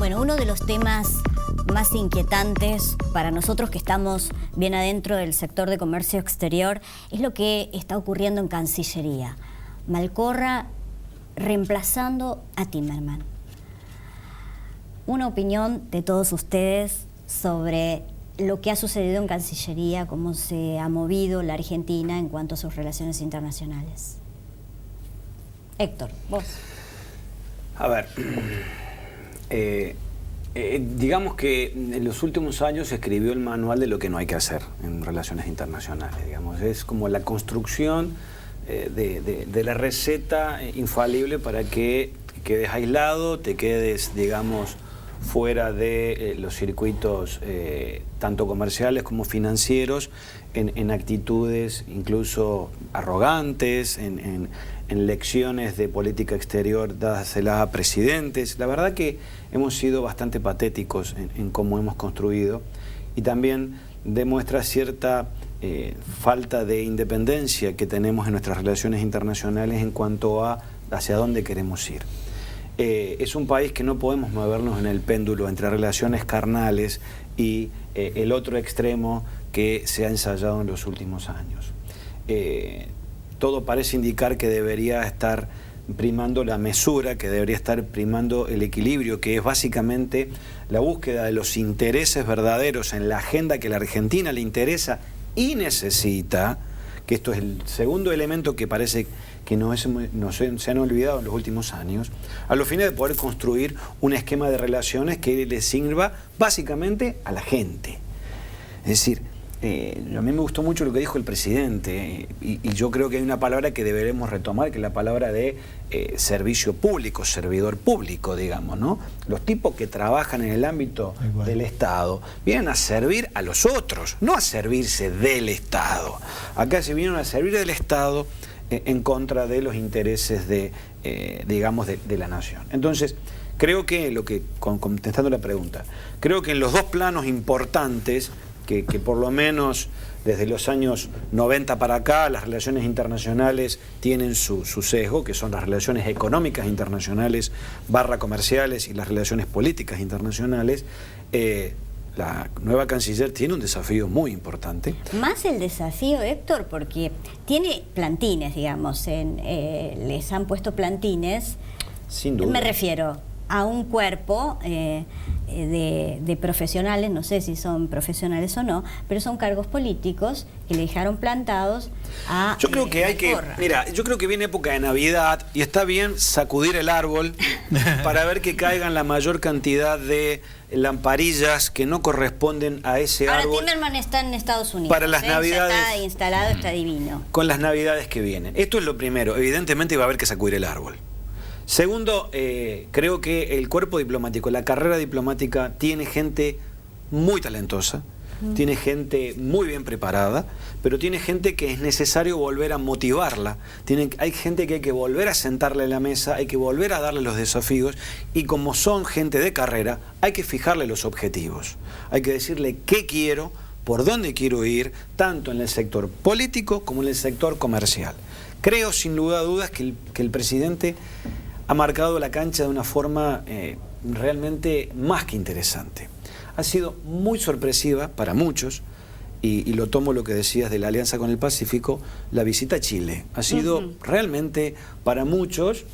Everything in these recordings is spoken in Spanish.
Bueno, uno de los temas más inquietantes para nosotros que estamos bien adentro del sector de comercio exterior es lo que está ocurriendo en Cancillería. Malcorra reemplazando a Timerman. Una opinión de todos ustedes sobre lo que ha sucedido en Cancillería, cómo se ha movido la Argentina en cuanto a sus relaciones internacionales. Héctor, vos. A ver, digamos que en los últimos años se escribió el manual de lo que no hay que hacer en relaciones internacionales. Digamos, es como la construcción de la receta infalible para que quedes aislado, te quedes, digamos, fuera de los circuitos tanto comerciales como financieros, en actitudes incluso arrogantes, en lecciones de política exterior dáselas a presidentes. La verdad que hemos sido bastante patéticos en cómo hemos construido, y también demuestra cierta falta de independencia que tenemos en nuestras relaciones internacionales en cuanto a hacia dónde queremos ir. Es un país que no podemos movernos en el péndulo entre relaciones carnales y el otro extremo que se ha ensayado en los últimos años. Todo parece indicar que debería estar primando la mesura, que debería estar primando el equilibrio, que es básicamente la búsqueda de los intereses verdaderos en la agenda que la Argentina le interesa y necesita, que esto es el segundo elemento que parece que se han olvidado en los últimos años, a los fines de poder construir un esquema de relaciones que le sirva básicamente a la gente. Es decir, a mí me gustó mucho lo que dijo el presidente, y yo creo que hay una palabra que deberemos retomar, que es la palabra de servicio público, servidor público, digamos, ¿no? Los tipos que trabajan en el ámbito del Estado vienen a servir a los otros, no a servirse del Estado. Acá se vinieron a servir del Estado en contra de los intereses digamos, de la nación. Entonces, creo que, contestando la pregunta, creo que en los dos planos importantes, que por lo menos desde los años 90 para acá las relaciones internacionales tienen su sesgo, que son las relaciones económicas internacionales / comerciales y las relaciones políticas internacionales, la nueva canciller tiene un desafío muy importante. Más el desafío, Héctor, porque tiene plantines, digamos, les han puesto plantines. Sin duda. Me refiero a un cuerpo de profesionales, no sé si son profesionales o no, pero son cargos políticos que le dejaron plantados a... Yo creo que hay que... Mira, yo creo que viene época de Navidad y está bien sacudir el árbol para ver que caigan la mayor cantidad de lamparillas que no corresponden a ese árbol. Ahora Timerman está en Estados Unidos. Para las Navidades. Ya está instalado, está divino. Con las Navidades que vienen. Esto es lo primero. Evidentemente va a haber que sacudir el árbol. Segundo, creo que el cuerpo diplomático, la carrera diplomática, tiene gente muy talentosa, tiene gente muy bien preparada, pero tiene gente que es necesario volver a motivarla. Hay gente que hay que volver a sentarle en la mesa, hay que volver a darle los desafíos, y como son gente de carrera, hay que fijarle los objetivos. Hay que decirle qué quiero, por dónde quiero ir, tanto en el sector político como en el sector comercial. Creo, sin lugar a dudas, que el presidente ha marcado la cancha de una forma realmente más que interesante. Ha sido muy sorpresiva para muchos, y lo tomo lo que decías de la Alianza con el Pacífico, la visita a Chile. Ha sido realmente para muchos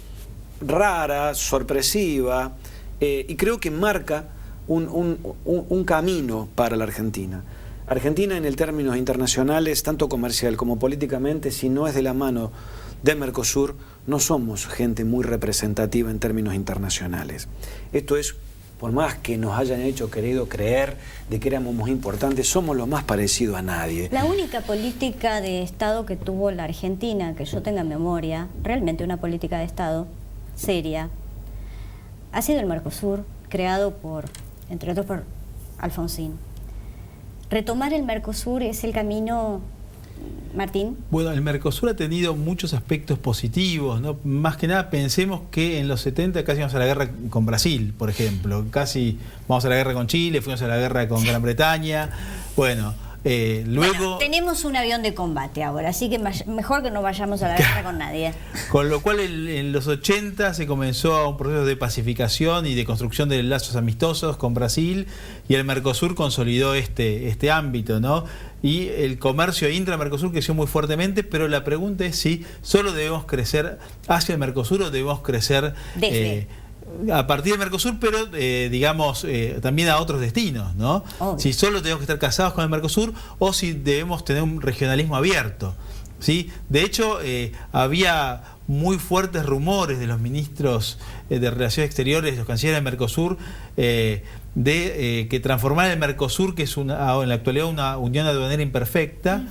rara, sorpresiva, y creo que marca un camino para la Argentina. Argentina, en el términos internacionales, tanto comercial como políticamente, si no es de la mano de Mercosur, no somos gente muy representativa en términos internacionales. Esto es, por más que nos hayan querido creer de que éramos muy importantes, somos lo más parecido a nadie. La única política de Estado que tuvo la Argentina, que yo tenga en memoria, realmente una política de Estado seria, ha sido el Mercosur, creado entre otros por Alfonsín. Retomar el Mercosur es el camino... Martín. Bueno, el Mercosur ha tenido muchos aspectos positivos, ¿no? Más que nada pensemos que en los 70 casi íbamos a la guerra con Brasil, por ejemplo. Casi vamos a la guerra con Chile, fuimos a la guerra con Gran Bretaña. Bueno, Luego, bueno, tenemos un avión de combate ahora, así que mejor que no vayamos a la guerra con nadie. Con lo cual en los 80 se comenzó un proceso de pacificación y de construcción de lazos amistosos con Brasil, y el Mercosur consolidó este ámbito, ¿no? Y el comercio intra-Mercosur creció muy fuertemente, pero la pregunta es si solo debemos crecer hacia el Mercosur o debemos crecer a partir del Mercosur, pero digamos también a otros destinos, ¿no? Obvio. Si solo tenemos que estar casados con el Mercosur o si debemos tener un regionalismo abierto, ¿sí? De hecho, había muy fuertes rumores de los ministros de Relaciones Exteriores, los cancilleres del Mercosur, que transformar el Mercosur, que es en la actualidad una unión aduanera imperfecta,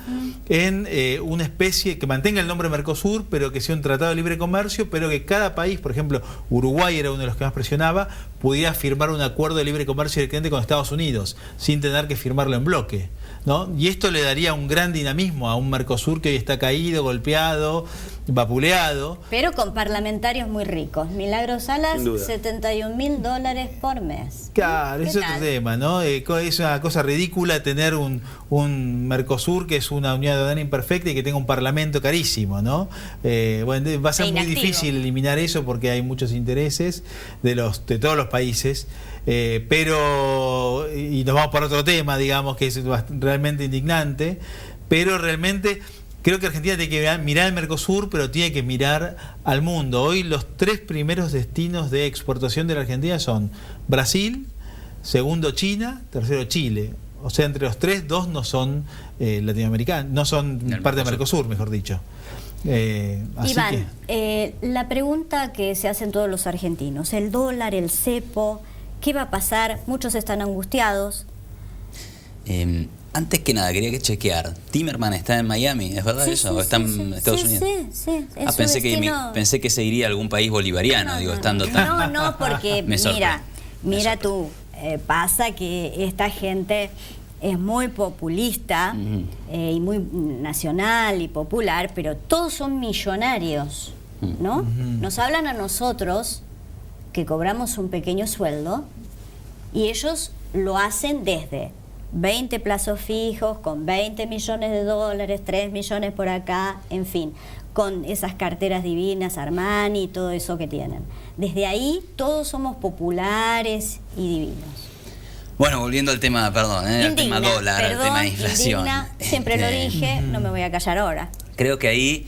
en una especie que mantenga el nombre Mercosur, pero que sea un tratado de libre comercio, pero que cada país, por ejemplo, Uruguay era uno de los que más presionaba, pudiera firmar un acuerdo de libre comercio directamente con Estados Unidos, sin tener que firmarlo en bloque, ¿no? Y esto le daría un gran dinamismo a un Mercosur que hoy está caído, golpeado, vapuleado. Pero con parlamentarios muy ricos. Milagros Salas, $71.000 por mes. Claro, es otro tema, ¿no? Es una cosa ridícula tener un Mercosur que es una unión aduanera imperfecta y que tenga un parlamento carísimo, ¿no? Bueno, va a ser muy difícil eliminar eso porque hay muchos intereses de todos los países. Pero, y nos vamos por otro tema, digamos, que es realmente indignante, pero realmente creo que Argentina tiene que mirar el Mercosur, pero tiene que mirar al mundo. Hoy los 3 primeros destinos de exportación de la Argentina son Brasil, segundo China, tercero Chile. O sea, entre los 3, 2 no son latinoamericanos, no son parte de Mercosur, mejor dicho. Iván, la pregunta que se hacen todos los argentinos, el dólar, el cepo, ¿qué va a pasar? Muchos están angustiados. Antes que nada, quería chequear. ¿Timerman está en Miami? ¿Es verdad eso? ¿O está en Estados Unidos? Sí. Pensé que se iría a algún país bolivariano, estando tan... No, porque mira tú, pasa que esta gente es muy populista y muy nacional y popular, pero todos son millonarios, ¿no? Nos hablan a nosotros, que cobramos un pequeño sueldo, y ellos lo hacen desde 20 plazos fijos, con 20 millones de dólares, 3 millones por acá, en fin, con esas carteras divinas, Armani y todo eso que tienen. Desde ahí todos somos populares y divinos. Bueno, volviendo al tema, al tema dólar, al tema de inflación. Siempre lo dije, no me voy a callar ahora. Creo que ahí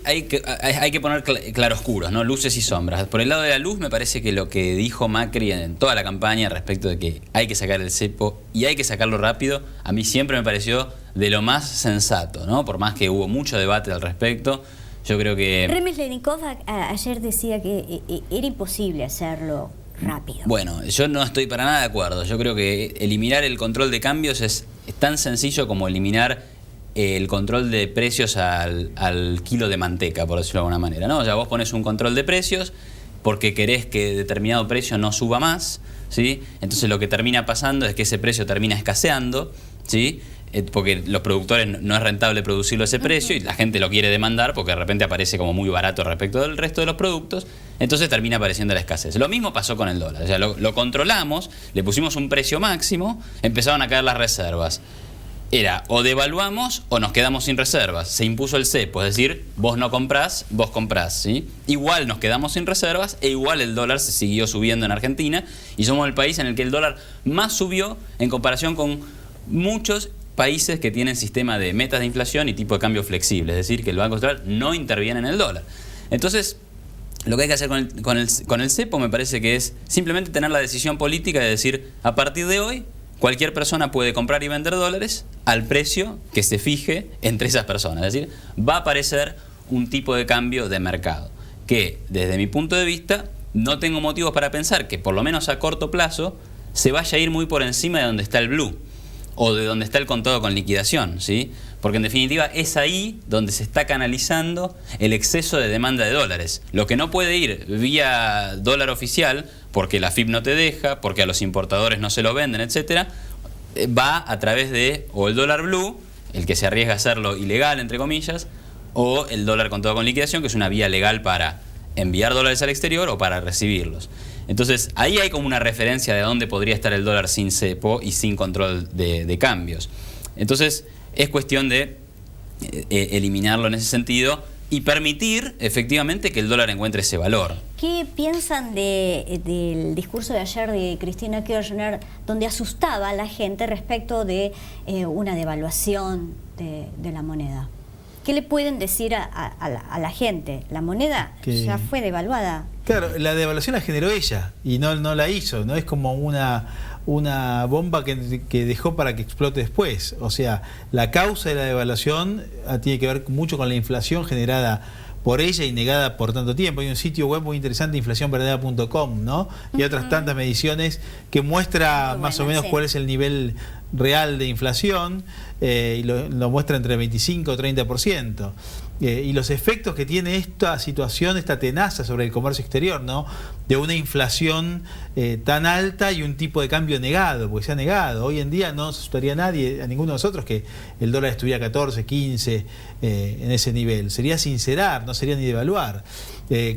hay que poner claroscuros, ¿no? Luces y sombras. Por el lado de la luz, me parece que lo que dijo Macri en toda la campaña respecto de que hay que sacar el cepo y hay que sacarlo rápido, a mí siempre me pareció de lo más sensato, ¿no? Por más que hubo mucho debate al respecto, yo creo que... Remeslenikov ayer decía que era imposible hacerlo rápido. Bueno, yo no estoy para nada de acuerdo. Yo creo que eliminar el control de cambios es tan sencillo como eliminar el control de precios al kilo de manteca, por decirlo de alguna manera, ¿no? O sea, vos pones un control de precios porque querés que determinado precio no suba más, ¿sí? Entonces lo que termina pasando es que ese precio termina escaseando, ¿sí? Porque los productores no es rentable producirlo a ese precio y la gente lo quiere demandar porque de repente aparece como muy barato respecto del resto de los productos, entonces termina apareciendo la escasez. Lo mismo pasó con el dólar, o sea, lo controlamos, le pusimos un precio máximo, empezaron a caer las reservas. Era o devaluamos o nos quedamos sin reservas. Se impuso el cepo, es decir, vos no comprás, vos comprás, ¿sí? Igual nos quedamos sin reservas e igual el dólar se siguió subiendo en Argentina y somos el país en el que el dólar más subió en comparación con muchos países que tienen sistema de metas de inflación y tipo de cambio flexible, es decir, que el Banco Central no interviene en el dólar. Entonces, lo que hay que hacer con el cepo me parece que es simplemente tener la decisión política de decir, a partir de hoy, cualquier persona puede comprar y vender dólares al precio que se fije entre esas personas. Es decir, va a aparecer un tipo de cambio de mercado que, desde mi punto de vista, no tengo motivos para pensar que, por lo menos a corto plazo, se vaya a ir muy por encima de donde está el blue o de donde está el contado con liquidación, ¿sí? Porque en definitiva es ahí donde se está canalizando el exceso de demanda de dólares. Lo que no puede ir vía dólar oficial, porque la FIP no te deja, porque a los importadores no se lo venden, etcétera, va a través de o el dólar blue, el que se arriesga a hacerlo ilegal, entre comillas, o el dólar contado con liquidación, que es una vía legal para enviar dólares al exterior o para recibirlos. Entonces, ahí hay como una referencia de dónde podría estar el dólar sin cepo y sin control de cambios. Entonces, es cuestión de eliminarlo en ese sentido y permitir efectivamente que el dólar encuentre ese valor. ¿Qué piensan del discurso de ayer de Cristina Kirchner, donde asustaba a la gente respecto de una devaluación de la moneda? ¿Qué le pueden decir a la gente? La moneda ya fue devaluada. Claro, la devaluación la generó ella y no la hizo, ¿no? Es como una bomba que dejó para que explote después. O sea, la causa de la devaluación tiene que ver mucho con la inflación generada por ella y negada por tanto tiempo. Hay un sitio web muy interesante, inflacionverdadera.com, ¿no? Y otras tantas mediciones que muestra más o menos cuál es el nivel real de inflación, y lo muestra entre 25 y 30%. Y los efectos que tiene esta situación, esta tenaza sobre el comercio exterior, ¿no? De una inflación tan alta y un tipo de cambio negado, porque se ha negado. Hoy en día no nos asustaría a nadie, a ninguno de nosotros, que el dólar estuviera 14, 15 en ese nivel. Sería sincerar, no sería ni devaluar.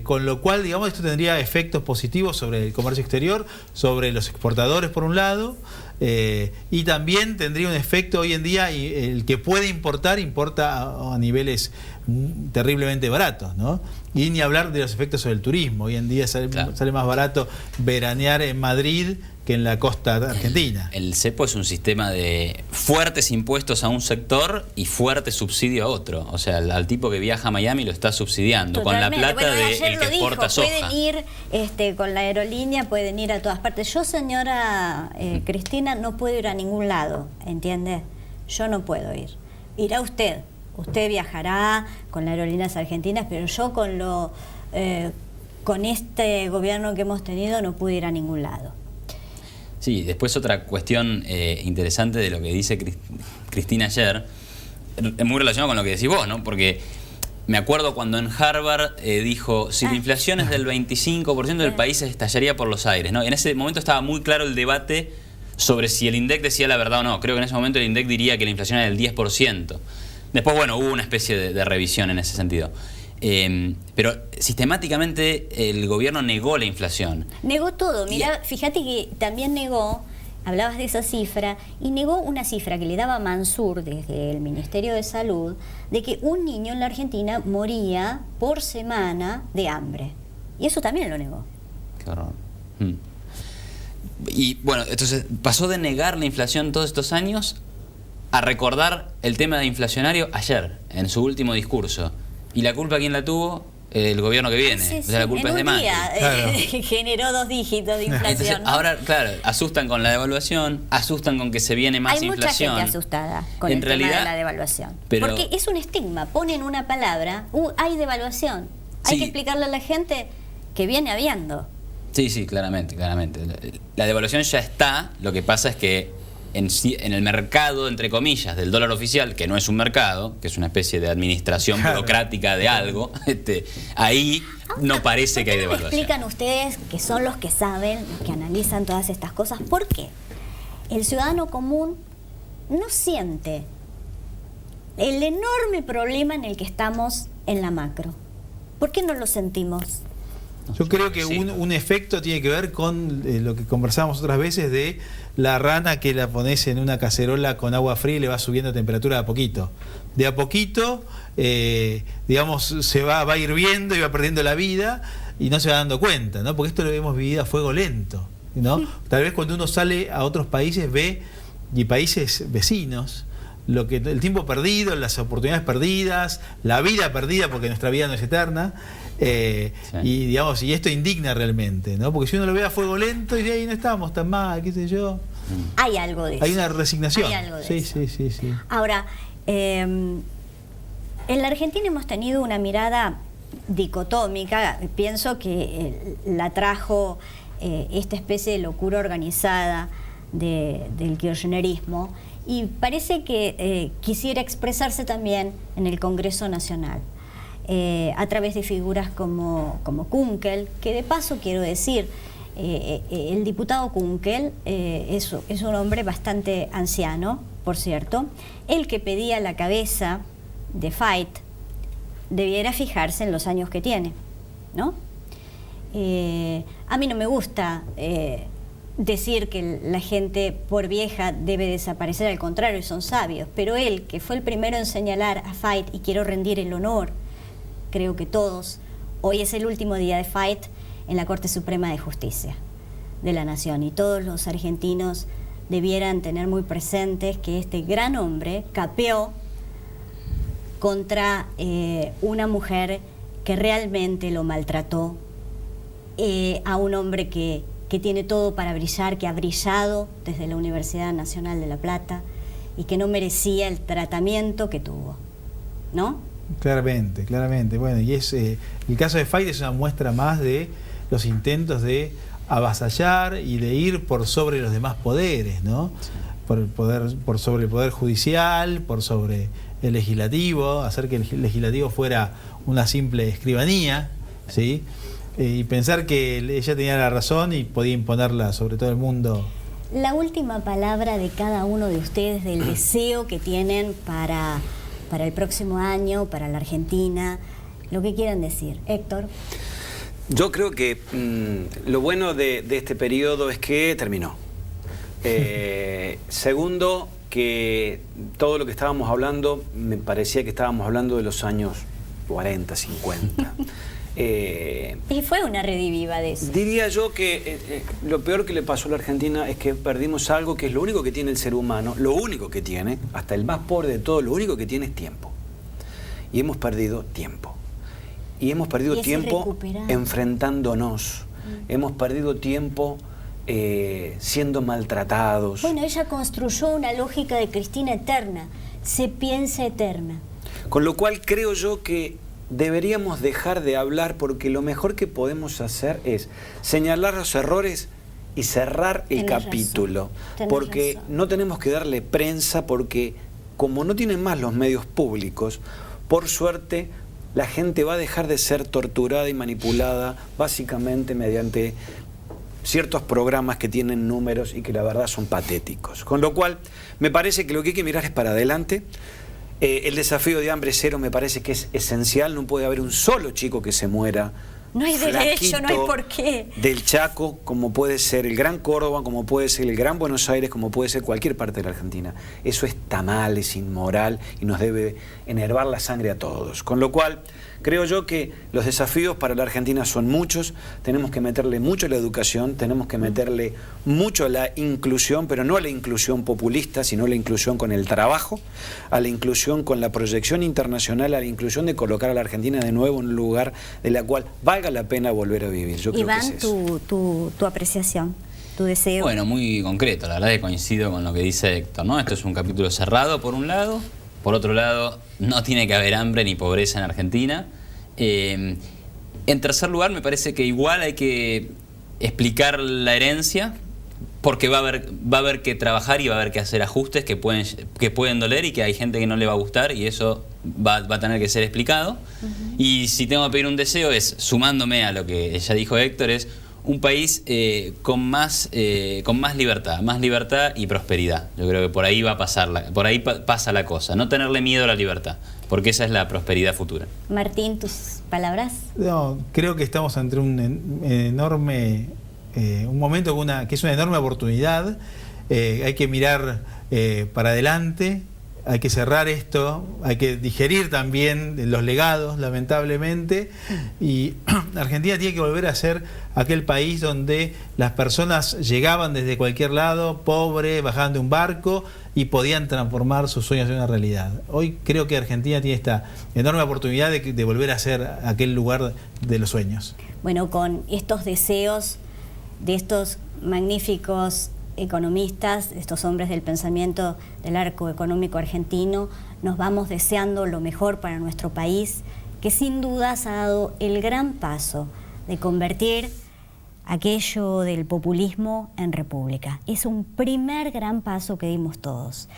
Con lo cual, digamos, esto tendría efectos positivos sobre el comercio exterior, sobre los exportadores por un lado, y también tendría un efecto hoy en día, y el que puede importa a niveles terriblemente baratos, ¿no? Y ni hablar de los efectos sobre el turismo. Hoy en día sale más barato veranear en Madrid que en la costa argentina. El cepo es un sistema de fuertes impuestos a un sector y fuerte subsidio a otro. O sea, al tipo que viaja a Miami lo está subsidiando. Totalmente. Con la plata del que exporta soja. Pueden ir con la aerolínea, pueden ir a todas partes. Yo, señora Cristina, no puedo ir a ningún lado, ¿entiende? Yo no puedo ir. Irá usted. Usted viajará con las aerolíneas argentinas, pero yo con este gobierno que hemos tenido no pude ir a ningún lado. Sí, después otra cuestión interesante de lo que dice Cristina ayer, es muy relacionado con lo que decís vos, ¿no? Porque me acuerdo cuando en Harvard dijo, si la inflación es del 25%, el país estallaría por los aires, ¿no? Y en ese momento estaba muy claro el debate sobre si el INDEC decía la verdad o no. Creo que en ese momento el INDEC diría que la inflación era del 10%. Después, bueno, hubo una especie de revisión en ese sentido. Pero sistemáticamente el gobierno negó la inflación. Negó todo. Mirá, fíjate que también negó, hablabas de esa cifra, y negó una cifra que le daba Mansur desde el Ministerio de Salud, de que un niño en la Argentina moría por semana de hambre. Y eso también lo negó. Qué horror. Y bueno, entonces pasó de negar la inflación todos estos años a recordar el tema de inflacionario ayer, en su último discurso. ¿Y la culpa quién la tuvo? El gobierno que viene. Sí, o sea, la culpa es de Macri. Claro. Generó 2 dígitos de inflación. Entonces, ¿no? ahora, claro, asustan con la devaluación, asustan con que se viene más inflación. Hay mucha gente asustada con el tema de la devaluación. Porque es un estigma. Ponen una palabra, hay devaluación. Hay que explicarle a la gente que viene habiendo. Sí, claramente. La devaluación ya está, lo que pasa es que en el mercado, entre comillas, del dólar oficial, que no es un mercado, que es una especie de administración burocrática de algo, ahí no parece que hay devaluación. ¿Me explican ustedes, que son los que saben, los que analizan todas estas cosas, por qué el ciudadano común no siente el enorme problema en el que estamos en la macro? ¿Por qué no lo sentimos? Yo creo que un efecto tiene que ver con lo que conversábamos otras veces de la rana que la pones en una cacerola con agua fría y le va subiendo temperatura de a poquito. De a poquito, digamos, se va hirviendo y va perdiendo la vida y no se va dando cuenta, ¿no? Porque esto lo hemos vivido a fuego lento, ¿no? Tal vez cuando uno sale a otros países ve, y países vecinos, el tiempo perdido, las oportunidades perdidas, la vida perdida, porque nuestra vida no es eterna, y digamos, y esto indigna realmente, ¿no? Porque si uno lo ve a fuego lento y ahí no estamos tan mal, qué sé yo. Hay algo de eso. Hay una resignación. Hay algo de eso. Sí. Ahora, en la Argentina hemos tenido una mirada dicotómica. Pienso que la trajo esta especie de locura organizada del kirchnerismo, y parece que quisiera expresarse también en el Congreso Nacional, a través de figuras como Kunkel, que de paso quiero decir, el diputado Kunkel es un hombre bastante anciano, por cierto. El que pedía la cabeza de Fait debiera fijarse en los años que tiene, ¿no? A mí no me gusta decir que la gente por vieja debe desaparecer, al contrario, son sabios, pero él, que fue el primero en señalar a Fait, y quiero rendir el honor, creo que todos, hoy es el último día de Fait en la Corte Suprema de Justicia de la Nación, y todos los argentinos debieran tener muy presentes que este gran hombre capeó contra una mujer que realmente lo maltrató, a un hombre que tiene todo para brillar, que ha brillado desde la Universidad Nacional de La Plata y que no merecía el tratamiento que tuvo, ¿no? Claramente, claramente. Bueno, y el caso de Fait es una muestra más de los intentos de avasallar y de ir por sobre los demás poderes, ¿no? Sí. Por sobre el poder judicial, por sobre el legislativo, hacer que el legislativo fuera una simple escribanía, ¿sí? Y pensar que ella tenía la razón y podía imponerla sobre todo el mundo. La última palabra de cada uno de ustedes, del deseo que tienen para el próximo año, para la Argentina, lo que quieran decir. Héctor. Yo creo que lo bueno de este periodo es que terminó. Segundo, que todo lo que estábamos hablando, me parecía que estábamos hablando de los años 40, 50. Y fue una rediviva de eso. Diría yo que lo peor que le pasó a la Argentina es que perdimos algo que es lo único que tiene el ser humano, lo único que tiene, hasta el más pobre de todo, lo único que tiene es tiempo. Y hemos perdido tiempo. Y hemos perdido tiempo enfrentándonos. Hemos perdido tiempo siendo maltratados. Bueno, ella construyó una lógica de Cristina eterna, se piensa eterna. Con lo cual creo yo que deberíamos dejar de hablar, porque lo mejor que podemos hacer es señalar los errores y cerrar el capítulo. Porque no tenemos que darle prensa, porque como no tienen más los medios públicos, por suerte la gente va a dejar de ser torturada y manipulada básicamente mediante ciertos programas que tienen números y que la verdad son patéticos. Con lo cual me parece que lo que hay que mirar es para adelante. El desafío de hambre cero me parece que es esencial. No puede haber un solo chico que se muera. No hay derecho, no hay por qué. Del Chaco, como puede ser el Gran Córdoba, como puede ser el Gran Buenos Aires, como puede ser cualquier parte de la Argentina. Eso está mal, es inmoral y nos debe enervar la sangre a todos. Con lo cual, creo yo que los desafíos para la Argentina son muchos. Tenemos que meterle mucho a la educación, tenemos que meterle mucho a la inclusión, pero no a la inclusión populista, sino a la inclusión con el trabajo, a la inclusión con la proyección internacional, a la inclusión de colocar a la Argentina de nuevo en un lugar de la cual valga la pena volver a vivir. Yo creo Iván, que es eso. tu apreciación, tu deseo. Bueno, muy concreto, la verdad que coincido con lo que dice Héctor, ¿no? Esto es un capítulo cerrado por un lado, por otro lado, no tiene que haber hambre ni pobreza en Argentina. En tercer lugar, me parece que igual hay que explicar la herencia, porque va a haber que trabajar y va a haber que hacer ajustes que pueden doler y que hay gente que no le va a gustar, y eso va a tener que ser explicado. Y si tengo que pedir un deseo es, sumándome a lo que ya dijo Héctor, es un país con más libertad y prosperidad. Yo creo que por ahí pasa la cosa, no tenerle miedo a la libertad, porque esa es la prosperidad futura. Martín, tus palabras. No, creo que estamos ante un enorme un momento que es una enorme oportunidad. Hay que mirar para adelante, hay que cerrar esto, hay que digerir también los legados, lamentablemente, y Argentina tiene que volver a ser aquel país donde las personas llegaban desde cualquier lado, pobre, bajaban de un barco y podían transformar sus sueños en una realidad. Hoy creo que Argentina tiene esta enorme oportunidad de volver a ser aquel lugar de los sueños. Bueno, con estos deseos de estos magníficos economistas, estos hombres del pensamiento del arco económico argentino, nos vamos deseando lo mejor para nuestro país, que sin dudas ha dado el gran paso de convertir aquello del populismo en república. Es un primer gran paso que dimos todos.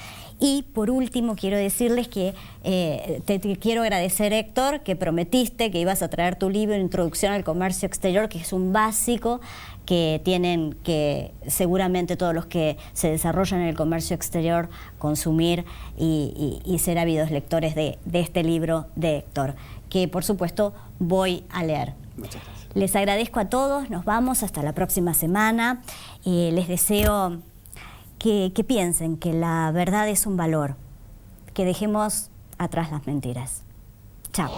Y por último quiero decirles que te quiero agradecer, Héctor, que prometiste que ibas a traer tu libro Introducción al Comercio Exterior, que es un básico que tienen que seguramente todos los que se desarrollan en el comercio exterior consumir y ser ávidos lectores de este libro de Héctor, que por supuesto voy a leer. Muchas gracias. Les agradezco a todos, nos vamos hasta la próxima semana. Les deseo que piensen que la verdad es un valor, que dejemos atrás las mentiras. Chao.